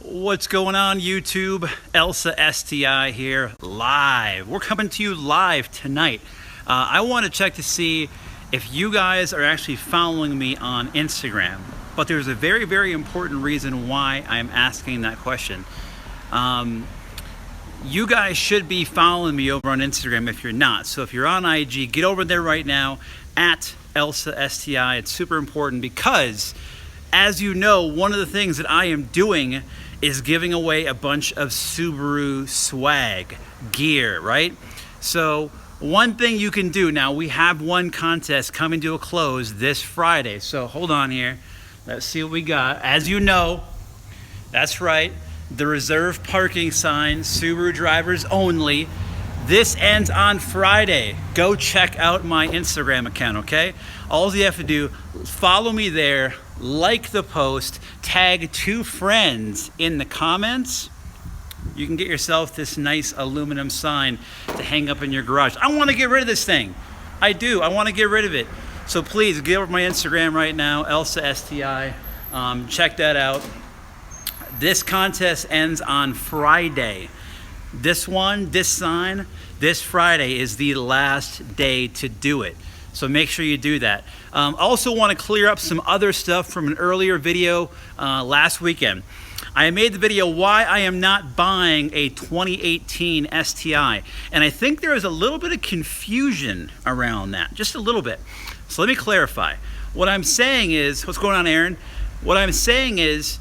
What's going on, YouTube? Elsa STI here, live. We're coming to you live tonight. I want to check to see if you guys are actually following me on Instagram. But there's a very, very important reason why I'm asking that question. You guys should be following me over on Instagram if you're not. So if you're on IG, get over there right now at Elsa STI. It's super important because, as you know, one of the things that I am doing is giving away a bunch of Subaru swag gear, right? So one thing you can do now, we have one contest coming to a close this Friday. So hold on here. Let's see what we got. As you know, that's right, the reserve parking sign, Subaru drivers only. This ends on Friday. Go check out my Instagram account, okay? All you have to do, follow me there, like the post, tag 2 friends in the comments. You can get yourself this nice aluminum sign to hang up in your garage. I want to get rid of this thing. I do. I want to get rid of it. So please get over to my Instagram right now, Elsa STI. Check that out. This contest ends on Friday. This sign, this Friday is the last day to do it. So make sure you do that. Also want to clear up some other stuff from an earlier video last weekend. I made the video why I am not buying a 2018 STI. And I think there is a little bit of confusion around that, just a little bit. So let me clarify. What I'm saying is, what's going on, Aaron? What I'm saying is,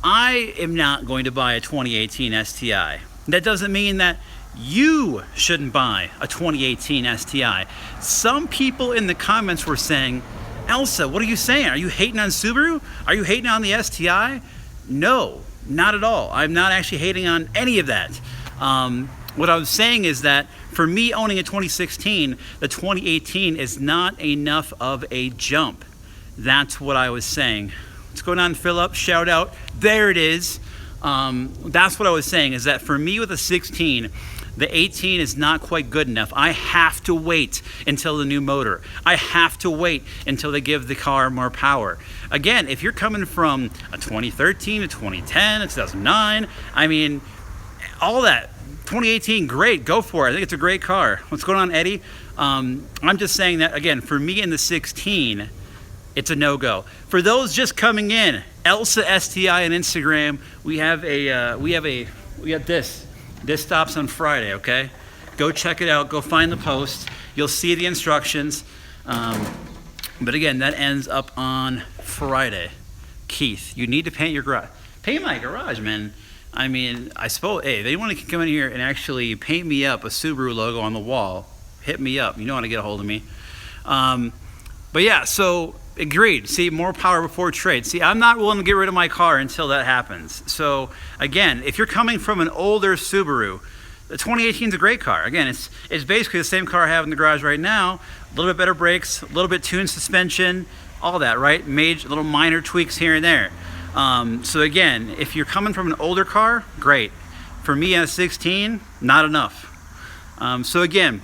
I am not going to buy a 2018 STI. That doesn't mean that you shouldn't buy a 2018 STI. Some people in the comments were saying, Elsa, what are you saying? Are you hating on Subaru? Are you hating on the STI? No, not at all. I'm not actually hating on any of that. What I was saying is that for me owning a 2016, the 2018 is not enough of a jump. That's what I was saying. What's going on, Philip? Shout out. There it is. That's what I was saying, is that for me with a 16, the 18 is not quite good enough. I have to wait until the new motor. I have to wait until they give the car more power. Again, if you're coming from a 2013, a 2010, a 2009, I mean, all that, 2018, great, go for it. I think it's a great car. What's going on, Eddie? I'm just saying that, again, for me in the 16, it's a no-go. For those just coming in, Elsa STI on Instagram, we got this. This stops on Friday, okay? Go check it out. Go find the post. You'll see the instructions. But again, that ends up on Friday. Keith, you need to paint your garage. Paint my garage, man. I mean, I suppose, hey, if anyone can come in here and actually paint me up a Subaru logo on the wall, hit me up. You know how to get a hold of me. But yeah, so agreed. See, more power before trade. See, I'm not willing to get rid of my car until that happens. So again, if you're coming from an older Subaru, the 2018 is a great car. Again, it's basically the same car I have in the garage right now. A little bit better brakes, a little bit tuned suspension, all that, right? Major, little minor tweaks here and there. So again, if you're coming from an older car, great. For me at a 16, not enough. So again,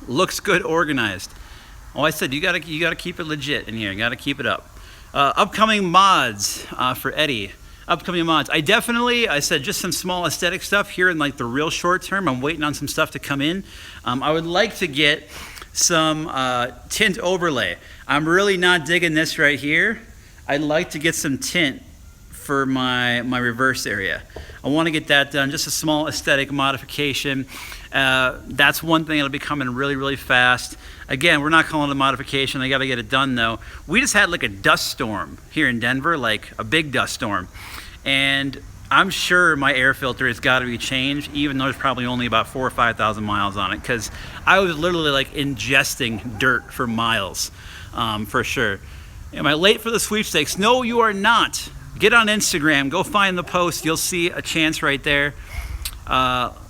looks good, organized. Oh, I said you gotta keep it legit in here. You gotta keep it up. Upcoming mods for Eddie. Upcoming mods. I said just some small aesthetic stuff here in like the real short term. I'm waiting on some stuff to come in. I would like to get some tint overlay. I'm really not digging this right here. I'd like to get some tint for my reverse area. I want to get that done. Just a small aesthetic modification. That's one thing that'll be coming really, really fast. Again, we're not calling it a modification. I got to get it done, though. We just had like a dust storm here in Denver, like a big dust storm. And I'm sure my air filter has got to be changed, even though there's probably only about 4,000 or 5,000 miles on it, because I was literally like ingesting dirt for miles, for sure. Am I late for the sweepstakes? No, you are not. Get on Instagram. Go find the post. You'll see a chance right there.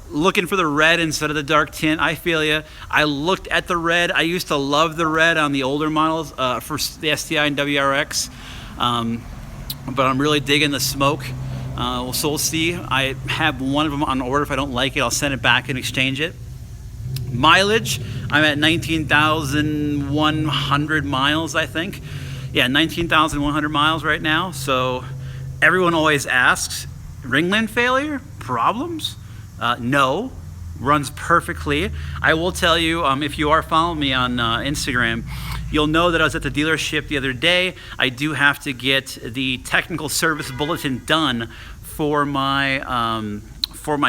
Looking for the red instead of the dark tint. I feel you. I looked at the red. I used to love the red on the older models for the STI and WRX, but I'm really digging the smoke. So we'll see. I have one of them on order. If I don't like it, I'll send it back and exchange it. Mileage, I'm at 19,100 miles, I think. Yeah, 19,100 miles right now. So Everyone always asks, ringland failure? Problems? No. Runs perfectly. I will tell you, if you are following me on Instagram, you'll know that I was at the dealership the other day. I do have to get the technical service bulletin done for my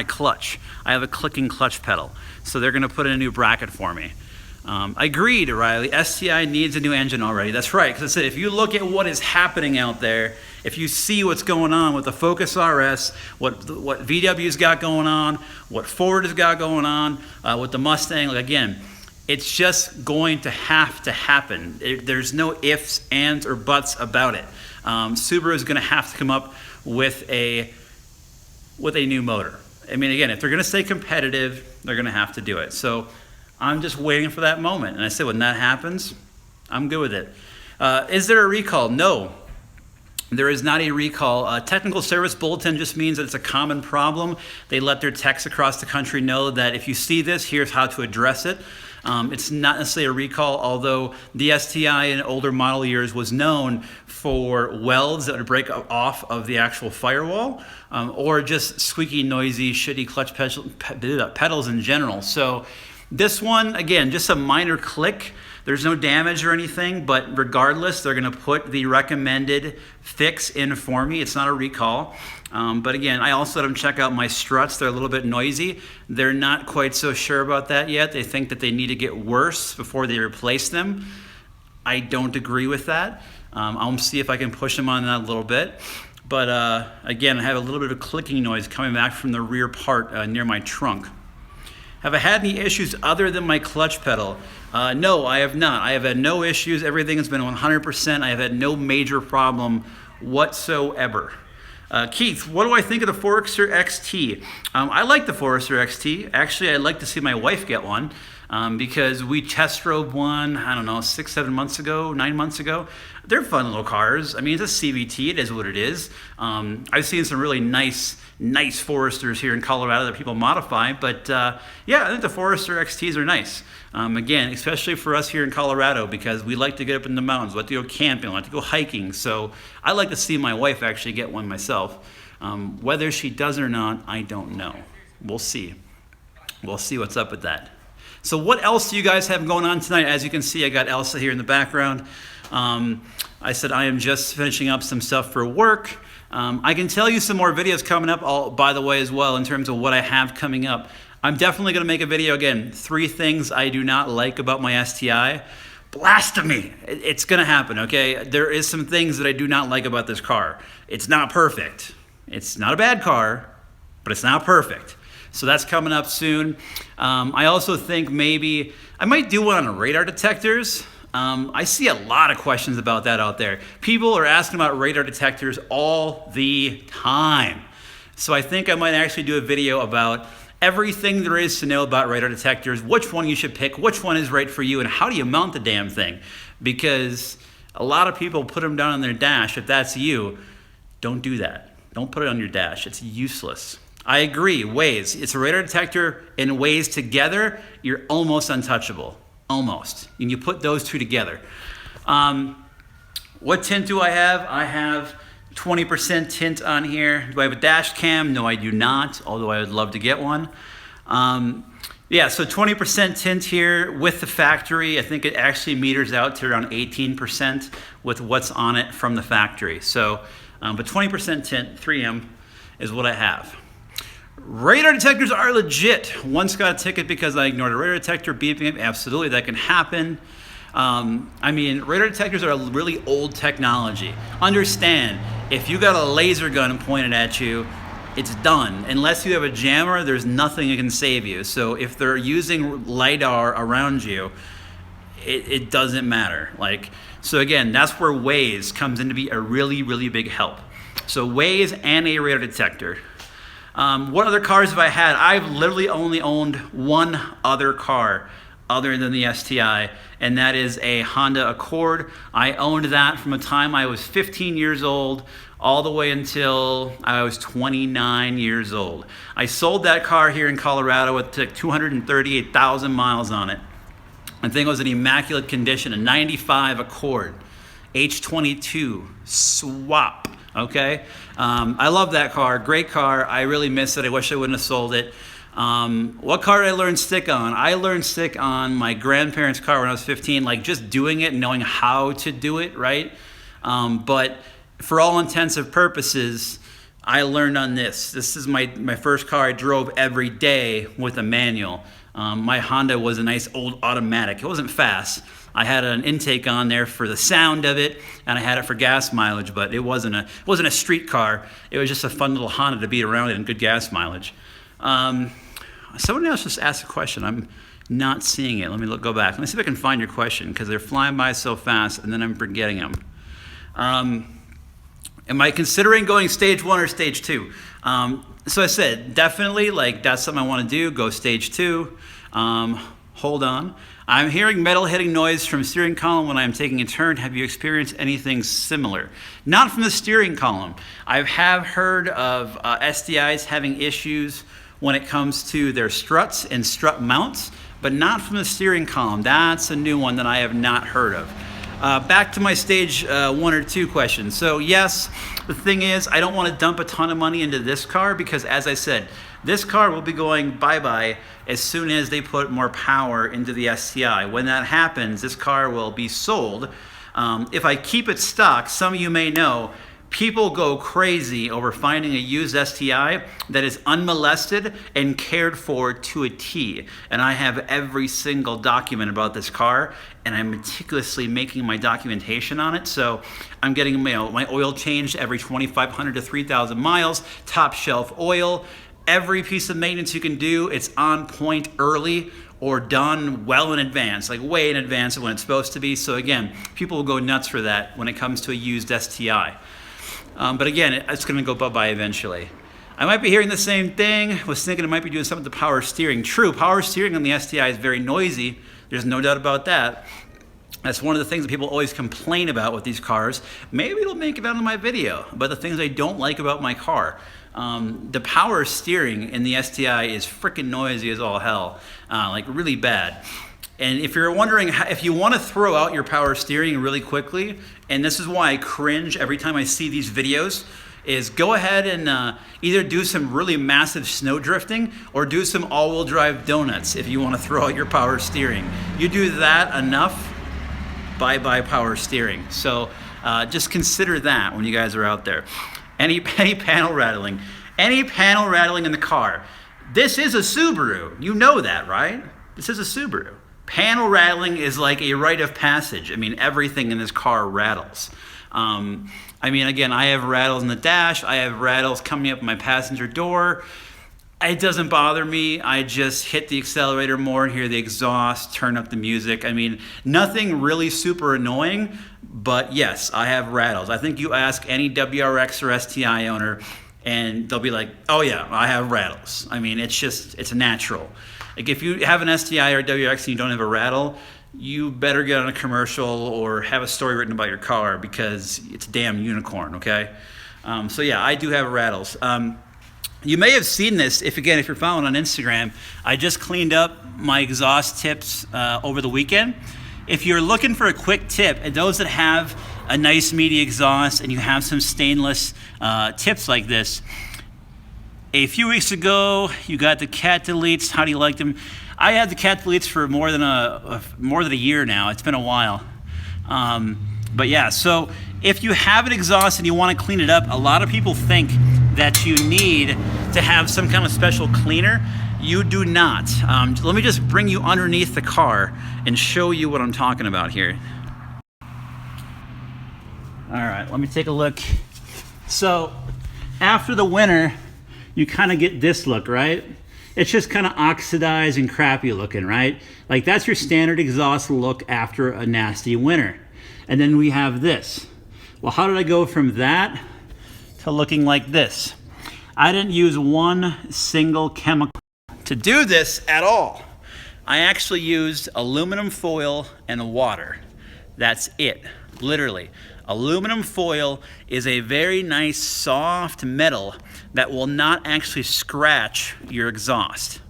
clutch. I have a clicking clutch pedal, so they're going to put in a new bracket for me. I agreed, Riley. STI needs a new engine already. That's right, because I said if you look at what is happening out there, if you see what's going on with the Focus RS, what VW's got going on, what Ford has got going on with the Mustang, like again, it's just going to have to happen. There's no ifs, ands, or buts about it. Subaru is going to have to come up with a new motor. I mean, again, if they're going to stay competitive, they're going to have to do it. So I'm just waiting for that moment. And I said, when that happens, I'm good with it. Is there a recall? No. There is not a recall. Technical service bulletin just means that it's a common problem. They let their techs across the country know that if you see this, here's how to address it. It's not necessarily a recall, although the STI in older model years was known for welds that would break off of the actual firewall, or just squeaky, noisy, shitty clutch pedals in general. So this one, again, just a minor click. There's no damage or anything, but regardless, they're going to put the recommended fix in for me. It's not a recall. But again, I also let them check out my struts. They're a little bit noisy. They're not quite so sure about that yet. They think that they need to get worse before they replace them. I don't agree with that. I'll see if I can push them on that a little bit. But again, I have a little bit of clicking noise coming back from the rear part near my trunk. Have I had any issues other than my clutch pedal? No, I have not. I have had no issues. Everything has been 100%. I have had no major problem whatsoever. Keith, what do I think of the Forester XT? I like the Forester XT. Actually, I'd like to see my wife get one because we test drove one, I don't know, 6-7 months ago, 9 months ago. They're fun little cars. I mean, it's a CVT. It is what it is. I've seen some really nice Foresters here in Colorado that people modify, but yeah, I think the Forester XTs are nice. Again, especially for us here in Colorado, because we like to get up in the mountains, we like to go camping, we like to go hiking, so I like to see my wife actually get one myself. Whether she does or not, I don't know. We'll see. We'll see what's up with that. So what else do you guys have going on tonight? As you can see, I got Elsa here in the background. I said I am just finishing up some stuff for work. I can tell you some more videos coming up, by the way, as well, in terms of what I have coming up. I'm definitely going to make a video, again, 3 things I do not like about my STI. Blasphemy! It's going to happen, okay? There is some things that I do not like about this car. It's not perfect. It's not a bad car, but it's not perfect. So that's coming up soon. I also think maybe I might do one on radar detectors. I see a lot of questions about that out there. People are asking about radar detectors all the time. So I think I might actually do a video about everything there is to know about radar detectors, which one you should pick, which one is right for you, and how do you mount the damn thing. Because a lot of people put them down on their dash. If that's you, don't do that. Don't put it on your dash. It's useless. I agree, Waze. It's a radar detector and Waze together, you're almost untouchable. Almost. And you put those two together. What tint do I have? I have 20% tint on here. Do I have a dash cam? No, I do not, although I would love to get one. Yeah, so 20% tint here with the factory. I think it actually meters out to around 18% with what's on it from the factory. So, but 20% tint, 3M, is what I have. Radar detectors are legit. Once got a ticket because I ignored a radar detector beeping. Absolutely, that can happen. I mean, radar detectors are a really old technology. Understand, if you got a laser gun pointed at you, it's done. Unless you have a jammer, there's nothing that can save you. So if they're using LiDAR around you, it doesn't matter. So again, that's where Waze comes in to be a really, really big help. So Waze and a radar detector. What other cars have I had? I've literally only owned one other car other than the STI, and that is a Honda Accord. I owned that from the time I was 15 years old all the way until I was 29 years old. I sold that car here in Colorado with 238,000 miles on it. I think it was in immaculate condition, a 95 Accord, H22, swap. okay? I love that car, great car. I really miss it. I wish I wouldn't have sold it. What car did I learn stick on? I learned stick on my grandparents' car when I was 15, like just doing it and knowing how to do it, right? But for all intents and purposes, I learned on this. This is my first car I drove every day with a manual. My Honda was a nice old automatic. It wasn't fast. I had an intake on there for the sound of it, and I had it for gas mileage, but it wasn't a street car. It was just a fun little Honda to be around in, good gas mileage. Someone else just asked a question. I'm not seeing it. Let me go back. Let me see if I can find your question, because they're flying by so fast, and then I'm forgetting them. Am I considering going stage 1 or stage 2? So I said, definitely, like, that's something I want to do, go stage 2. Hold on. I'm hearing metal hitting noise from steering column when I'm taking a turn. Have you experienced anything similar? Not from the steering column. I have heard of STIs having issues when it comes to their struts and strut mounts, but not from the steering column. That's a new one that I have not heard of. Back to my stage 1 or 2 question. So yes, the thing is, I don't want to dump a ton of money into this car because, as I said, this car will be going bye-bye as soon as they put more power into the STI. When that happens, this car will be sold. If I keep it stock, some of you may know, people go crazy over finding a used STI that is unmolested and cared for to a T. And I have every single document about this car, and I'm meticulously making my documentation on it. So I'm getting my oil changed every 2,500 to 3,000 miles, top shelf oil. Every piece of maintenance you can do, it's on point early or done well in advance, like way in advance of when it's supposed to be. So again, people will go nuts for that when it comes to a used STI. But again, it's going to go bye-bye eventually. I might be hearing the same thing. Was thinking it might be doing something to power steering. True, power steering on the STI is very noisy. There's no doubt about that. That's one of the things that people always complain about with these cars. Maybe it'll make it out of my video, but the things I don't like about my car. The power steering in the STI is freaking noisy as all hell, like really bad. And if you're wondering if you want to throw out your power steering really quickly, and this is why I cringe every time I see these videos, is go ahead and either do some really massive snow drifting or do some all-wheel drive donuts if you want to throw out your power steering. You do that enough, bye-bye power steering. So just consider that when you guys are out there. Any panel rattling. Any panel rattling in the car. This is a Subaru. You know that, right? This is a Subaru. Panel rattling is like a rite of passage. I mean, everything in this car rattles. I mean, again, I have rattles in the dash. I have rattles coming up my passenger door. It doesn't bother me. I just hit the accelerator more and hear the exhaust, turn up the music. I mean, nothing really super annoying, but yes, I have rattles. I think you ask any WRX or STI owner and they'll be like, oh yeah, I have rattles. I mean, it's natural. Like if you have an STI or WRX and you don't have a rattle, you better get on a commercial or have a story written about your car because it's a damn unicorn, okay? So yeah, I do have rattles. You may have seen this, if you're following on Instagram, I just cleaned up my exhaust tips over the weekend. If you're looking for a quick tip, and those that have a nice meaty exhaust and you have some stainless tips like this, a few weeks ago, you got the cat deletes. How do you like them? I had the cat deletes for more than a year now. It's been a while. But yeah, so if you have an exhaust and you want to clean it up, a lot of people think that you need to have some kind of special cleaner. You do not. Let me just bring you underneath the car and show you what I'm talking about here. All right, let me take a look. So after the winter, you kind of get this look, right? It's just kind of oxidized and crappy looking, right? Like that's your standard exhaust look after a nasty winter. And then we have this. Well, how did I go from that to looking like this? I didn't use one single chemical to do this at all. I actually used aluminum foil and water. That's it, literally. Aluminum foil is a very nice soft metal that will not actually scratch your exhaust.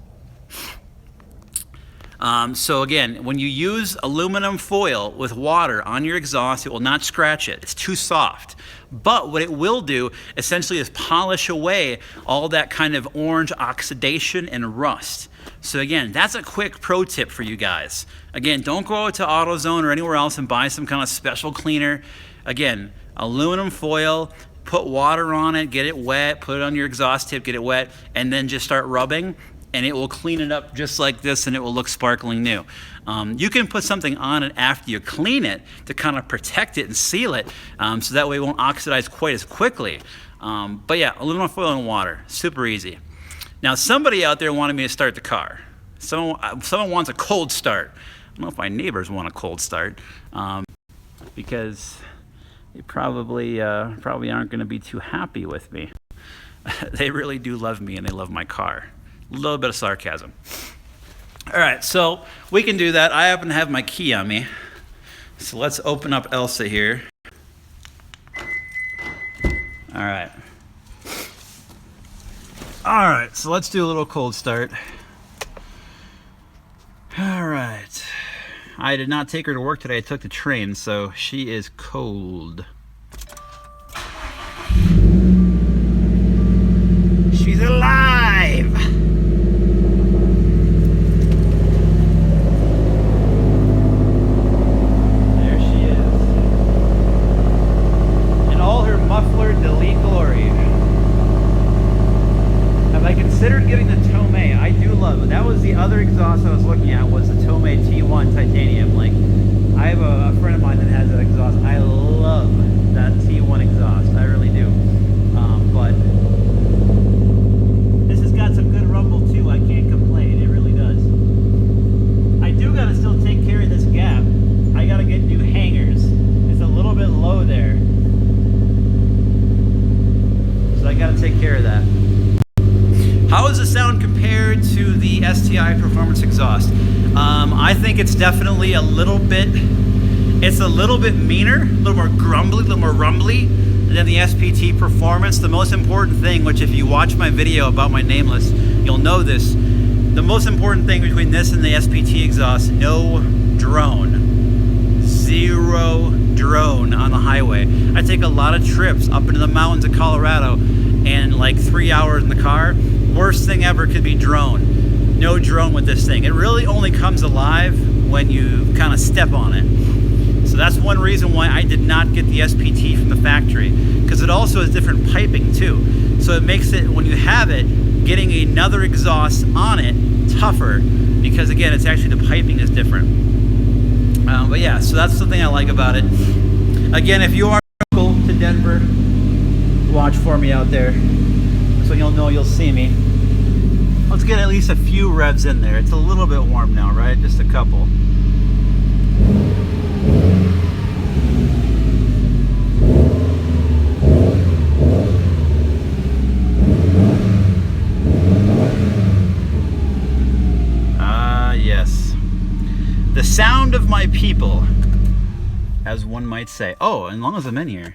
So again, when you use aluminum foil with water on your exhaust, it will not scratch it. It's too soft. But what it will do essentially is polish away all that kind of orange oxidation and rust. So again, that's a quick pro tip for you guys. Again, don't go out to AutoZone or anywhere else and buy some kind of special cleaner. Again, aluminum foil, put water on it, get it wet, put it on your exhaust tip, get it wet, and then just start rubbing, and it will clean it up just like this, and it will look sparkling new. You can put something on it after you clean it to kind of protect it and seal it, so that way it won't oxidize quite as quickly. But yeah, aluminum foil and water, super easy. Now, somebody out there wanted me to start the car. Someone wants a cold start. I don't know if my neighbors want a cold start, because they probably aren't going to be too happy with me. They really do love me, and they love my car. A little bit of sarcasm. All right, so we can do that. I happen to have my key on me. So let's open up Elsa here. All right. All right, so let's do a little cold start. All right. I did not take her to work today. I took the train, so she is cold. She's alive! There she is. In all her muffler delete glory. Have I considered getting the Tomei? I do love it. That was the other exhaust I was looking at, was the Tomei T1 titanium. Like, I have a friend of mine that has that exhaust. I love that T1 exhaust. I really do. But this has got some good rumble too. I can't complain. It really does. I do gotta still take care of this gap. I gotta get new hangers. It's a little bit low there, so I gotta take care of that. How does the sound compared to the STI Performance exhaust? I think it's definitely a little bit meaner, a little more grumbly, a little more rumbly than the SPT Performance. The most important thing, which if you watch my video about my nameless, you'll know this. The most important thing between this and the SPT exhaust, no drone. Zero drone on the highway. I take a lot of trips up into the mountains of Colorado, and like 3 hours in the car. Worst thing ever could be drone. No drone with this thing. It really only comes alive when you kind of step on it. So that's one reason why I did not get the SPT from the factory, because it also has different piping too. So it makes it, when you have it, getting another exhaust on it tougher, because again, it's actually the piping is different. But yeah, so that's something I like about it. Again, if you are local to Denver, watch for me out there, so you'll know you'll see me. Let's get at least a few revs in there. It's a little bit warm now, right? Just a couple. Ah, yes. The sound of my people, as one might say. Oh, and as long as I'm in here,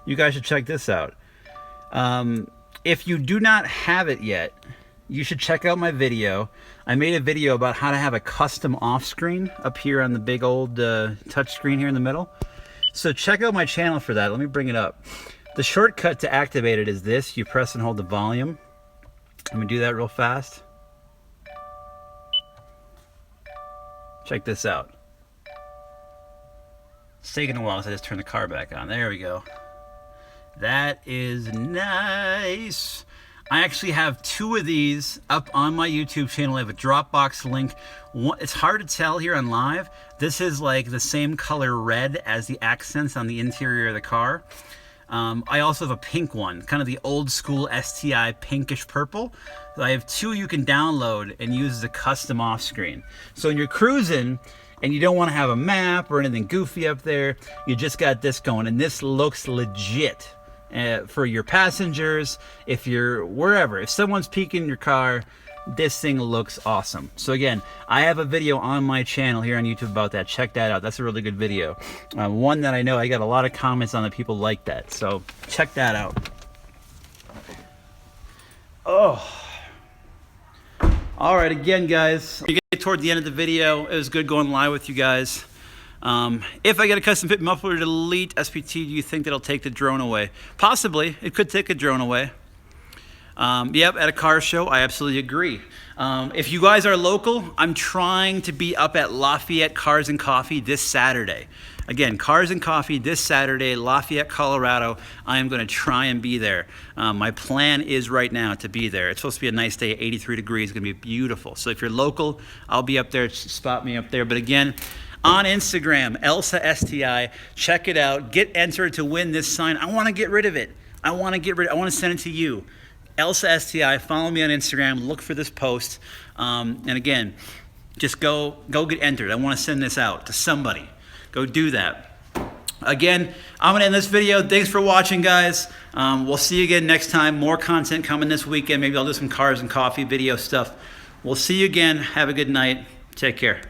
you guys should check this out. If you do not have it yet, you should check out my video. I made a video about how to have a custom off screen up here on the big old touch screen here in the middle. So check out my channel for that. Let me bring it up. The shortcut to activate it is this. You press and hold the volume. Let me do that real fast. Check this out. It's taking a while, so I just turned the car back on. There we go. That is nice. I actually have two of these up on my YouTube channel. I have a Dropbox link. It's hard to tell here on live. This is like the same color red as the accents on the interior of the car. I also have a pink one, kind of the old school STI pinkish purple. So I have two you can download and use as a custom off screen. So when you're cruising and you don't want to have a map or anything goofy up there, you just got this going, and this looks legit. For your passengers, if you're wherever, if someone's peeking your car, this thing looks awesome. So again, I have a video on my channel here on YouTube about that. Check that out. That's a really good video. One that I know I got a lot of comments on that people like that. So check that out. Oh. All right, again, guys, you get toward the end of the video. It was good going live with you guys. If I get a custom fit muffler delete SPT, do you think that'll take the drone away? Possibly. It could take a drone away. Yep, at a car show, I absolutely agree. If you guys are local, I'm trying to be up at Lafayette Cars and Coffee this Saturday. Again, Cars and Coffee this Saturday, Lafayette, Colorado. I am going to try and be there. My plan is right now to be there. It's supposed to be a nice day, 83 degrees. It's going to be beautiful. So if you're local, I'll be up there. Spot me up there. But again, on Instagram, Elsa STI, check it out. Get entered to win this sign. I want to get rid of it. I want to send it to you. Elsa STI, follow me on Instagram, look for this post, and again, just go get entered. I want to send this out to somebody. Go do that. Again, I'm going to end this video. Thanks for watching, guys. We'll see you again next time. More content coming this weekend. Maybe I'll do some Cars and Coffee video stuff. We'll see you again. Have a good night. Take care.